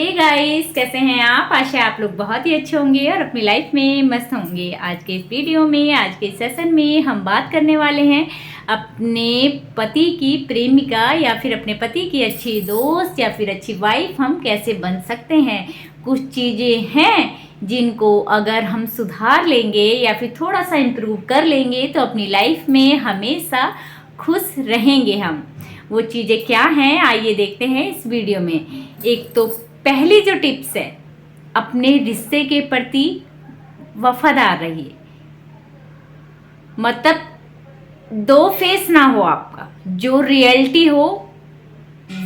Hey guys, कैसे हैं आप। आशा है आप लोग बहुत ही अच्छे होंगे और अपनी लाइफ में मस्त होंगे। आज के इस वीडियो में, आज के सेशन में हम बात करने वाले हैं अपने पति की प्रेमिका या फिर अपने पति की अच्छी दोस्त या फिर अच्छी वाइफ हम कैसे बन सकते हैं। कुछ चीज़ें हैं जिनको अगर हम सुधार लेंगे या फिर थोड़ा सा इम्प्रूव कर लेंगे तो अपनी लाइफ में हमेशा खुश रहेंगे हम। वो चीज़ें क्या हैं, आइए देखते हैं इस वीडियो में। एक तो पहली जो टिप्स है, अपने रिश्ते के प्रति वफादार रहिए। मतलब दो फेस ना हो आपका, जो रियलिटी हो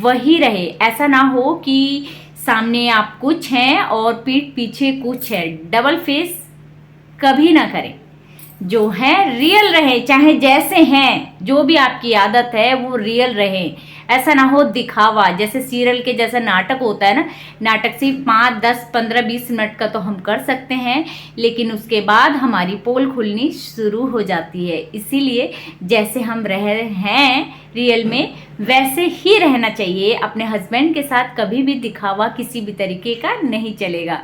वही रहे। ऐसा ना हो कि सामने आप कुछ हैं और पीठ पीछे कुछ है। डबल फेस कभी ना करें। जो है रियल रहे, चाहे जैसे हैं, जो भी आपकी आदत है वो रियल रहे। ऐसा ना हो दिखावा, जैसे सीरियल के जैसा नाटक होता है ना। नाटक सिर्फ 5, 10, 15, 20 मिनट का तो हम कर सकते हैं, लेकिन उसके बाद हमारी पोल खुलनी शुरू हो जाती है। इसीलिए जैसे हम रह रहे हैं रियल में, वैसे ही रहना चाहिए। अपने हस्बैंड के साथ कभी भी दिखावा किसी भी तरीके का नहीं चलेगा।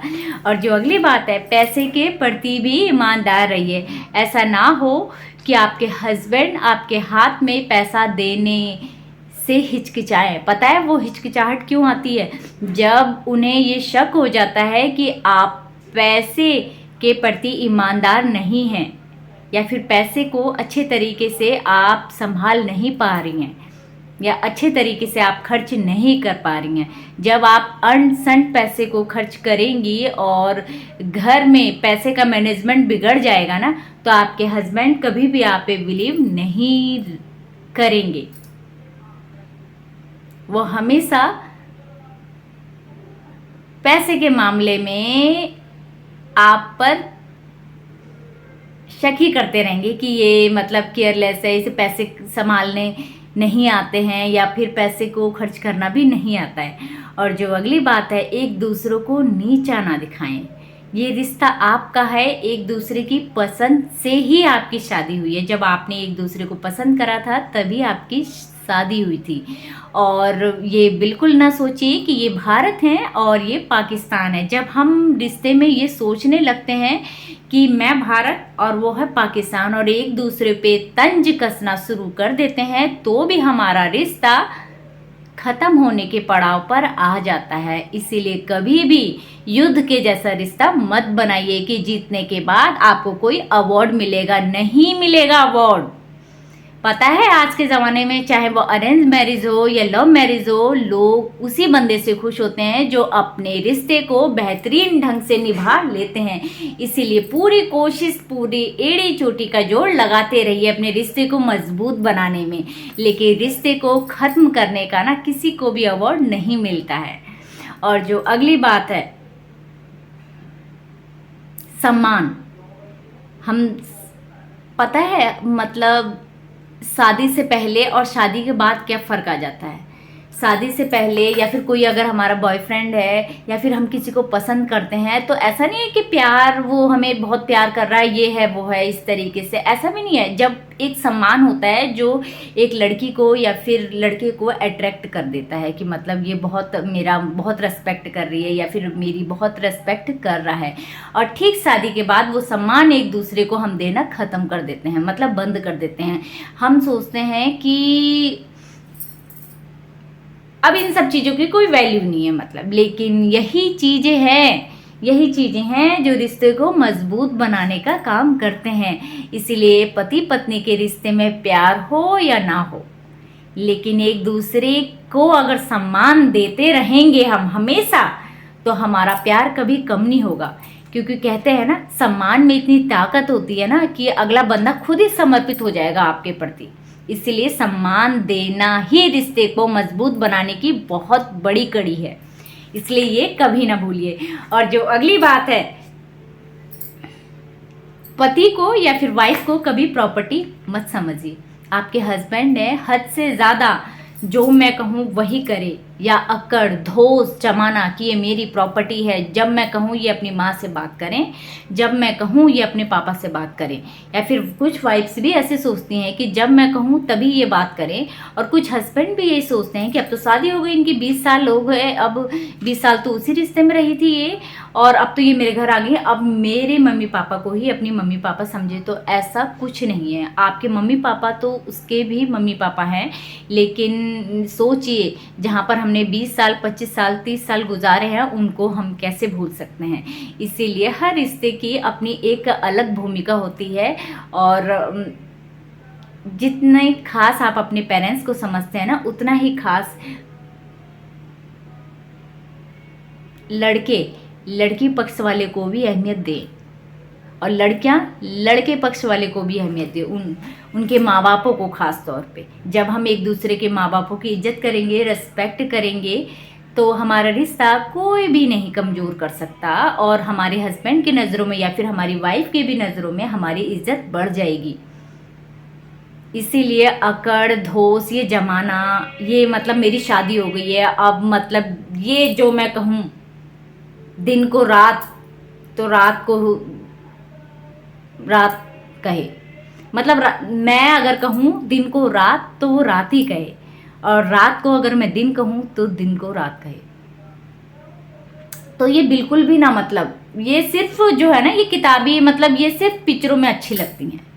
और जो अगली बात है, पैसे के प्रति भी ईमानदार रहिए। ऐसा ना हो कि आपके हस्बैंड आपके हाथ में पैसा देने से हिचकिचाए। पता है वो हिचकिचाहट क्यों आती है? जब उन्हें ये शक हो जाता है कि आप पैसे के प्रति ईमानदार नहीं हैं या फिर पैसे को अच्छे तरीके से आप संभाल नहीं पा रही हैं या अच्छे तरीके से आप खर्च नहीं कर पा रही हैं। जब आप अनसंट पैसे को खर्च करेंगी और घर में पैसे का मैनेजमेंट बिगड़ जाएगा ना, तो आपके हस्बैंड कभी भी आप पे बिलीव नहीं करेंगे। वो हमेशा पैसे के मामले में आप पर शक ही करते रहेंगे कि ये मतलब केयरलेस है, इसे पैसे संभालने नहीं आते हैं या फिर पैसे को खर्च करना भी नहीं आता है। और जो अगली बात है, एक दूसरों को नीचा ना दिखाएं। ये रिश्ता आपका है, एक दूसरे की पसंद से ही आपकी शादी हुई है। जब आपने एक दूसरे को पसंद करा था तभी आपकी शादी हुई थी। और ये बिल्कुल ना सोचिए कि ये भारत है और ये पाकिस्तान है। जब हम रिश्ते में ये सोचने लगते हैं कि मैं भारत और वो है पाकिस्तान और एक दूसरे पे तंज कसना शुरू कर देते हैं, तो भी हमारा रिश्ता खत्म होने के पड़ाव पर आ जाता है। इसीलिए कभी भी युद्ध के जैसा रिश्ता मत बनाइए कि जीतने के बाद आपको कोई अवार्ड मिलेगा। नहीं मिलेगा अवार्ड। पता है आज के ज़माने में चाहे वो अरेंज मैरिज हो या लव मैरिज हो, लोग उसी बंदे से खुश होते हैं जो अपने रिश्ते को बेहतरीन ढंग से निभा लेते हैं। इसीलिए पूरी कोशिश, पूरी एड़ी चोटी का जोड़ लगाते रहिए अपने रिश्ते को मजबूत बनाने में। लेकिन रिश्ते को ख़त्म करने का ना किसी को भी अवार्ड नहीं मिलता है। और जो अगली बात है, सम्मान। हम पता है मतलब शादी से पहले और शादी के बाद क्या फ़र्क आ जाता है। शादी से पहले या फिर कोई अगर हमारा बॉयफ्रेंड है या फिर हम किसी को पसंद करते हैं, तो ऐसा नहीं है कि प्यार, वो हमें बहुत प्यार कर रहा है, ये है वो है, इस तरीके से ऐसा भी नहीं है। जब एक सम्मान होता है जो एक लड़की को या फिर लड़के को अट्रैक्ट कर देता है कि मतलब ये बहुत मेरा बहुत रेस्पेक्ट कर रही है या फिर मेरी बहुत रेस्पेक्ट कर रहा है। और ठीक शादी के बाद वो सम्मान एक दूसरे को हम देना ख़त्म कर देते हैं, मतलब बंद कर देते हैं। हम सोचते हैं कि अब इन सब चीज़ों की कोई वैल्यू नहीं है मतलब। लेकिन यही चीज़ें हैं जो रिश्ते को मजबूत बनाने का काम करते हैं। इसीलिए पति पत्नी के रिश्ते में प्यार हो या ना हो, लेकिन एक दूसरे को अगर सम्मान देते रहेंगे हम हमेशा, तो हमारा प्यार कभी कम नहीं होगा। क्योंकि कहते हैं ना, सम्मान में इतनी ताकत होती है ना कि अगला बंदा खुद ही समर्पित हो जाएगा आपके प्रति। इसलिए सम्मान देना ही रिश्ते को मजबूत बनाने की बहुत बड़ी कड़ी है। इसलिए ये कभी ना भूलिए। और जो अगली बात है, पति को या फिर वाइफ को कभी प्रॉपर्टी मत समझिए। आपके हस्बैंड ने हद से ज़्यादा जो मैं कहूँ वही करे, या अकड़ धोस जमाना कि ये मेरी प्रॉपर्टी है, जब मैं कहूँ ये अपनी माँ से बात करें, जब मैं कहूँ ये अपने पापा से बात करें। या फिर कुछ वाइफ्स भी ऐसे सोचती हैं कि जब मैं कहूँ तभी ये बात करें, और कुछ हस्बैंड भी यही सोचते हैं कि अब तो शादी हो गई इनकी, 20 साल हो गए, अब 20 साल तो उसी रिश्ते में रही थी ये, और अब तो ये मेरे घर आ गई, अब मेरे मम्मी पापा को ही अपनी मम्मी पापा समझे। तो ऐसा कुछ नहीं है, आपके मम्मी पापा तो उसके भी मम्मी पापा हैं, लेकिन सोचिए जहाँ पर हमने 20 साल 25 साल 30 साल गुजारे हैं उनको हम कैसे भूल सकते हैं। इसीलिए हर रिश्ते की अपनी एक अलग भूमिका होती है, और जितने खास आप अपने पेरेंट्स को समझते हैं ना, उतना ही खास लड़की पक्ष वाले को भी अहमियत दें, और लड़कियां लड़के पक्ष वाले को भी अहमियत दें, उनके माँ बापों को खास तौर पे। जब हम एक दूसरे के माँ बापों की इज्जत करेंगे, रेस्पेक्ट करेंगे, तो हमारा रिश्ता कोई भी नहीं कमज़ोर कर सकता, और हमारे हस्बैंड की नज़रों में या फिर हमारी वाइफ की भी नज़रों में हमारी इज्जत बढ़ जाएगी। इसीलिए अकड़ धोस ये जमाना, ये मतलब मेरी शादी हो गई है अब, मतलब ये जो मैं कहूँ दिन को रात, तो रात को रात कहे, मतलब मैं अगर कहूँ दिन को रात तो वो रात ही कहे, और रात को अगर मैं दिन कहूँ तो दिन को रात कहे। तो ये बिल्कुल भी ना, मतलब ये सिर्फ जो है ना ये किताबी, मतलब ये सिर्फ पिक्चरों में अच्छी लगती हैं।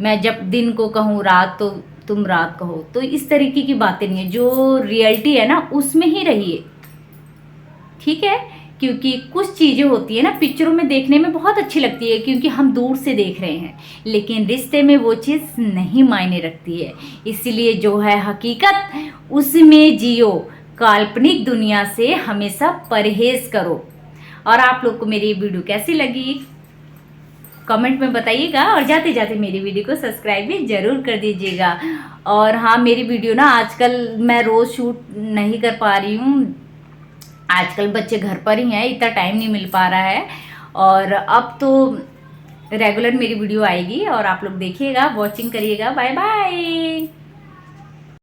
मैं जब दिन को कहूँ रात तो तुम रात कहो, तो इस तरीके की बातें नहीं है। जो रियलिटी है ना उसमें ही रहिए, ठीक है। क्योंकि कुछ चीज़ें होती है ना पिक्चरों में देखने में बहुत अच्छी लगती है, क्योंकि हम दूर से देख रहे हैं, लेकिन रिश्ते में वो चीज़ नहीं मायने रखती है। इसलिए जो है हकीकत उसमें जियो, काल्पनिक दुनिया से हमेशा परहेज करो। और आप लोग को मेरी वीडियो कैसी लगी कमेंट में बताइएगा, और जाते जाते मेरी वीडियो को सब्सक्राइब भी ज़रूर कर दीजिएगा। और हाँ, मेरी वीडियो ना आजकल मैं रोज़ शूट नहीं कर पा रही हूँ, आजकल बच्चे घर पर ही हैं, इतना टाइम नहीं मिल पा रहा है, और अब तो रेगुलर मेरी वीडियो आएगी, और आप लोग देखिएगा, वॉचिंग करिएगा। Bye bye.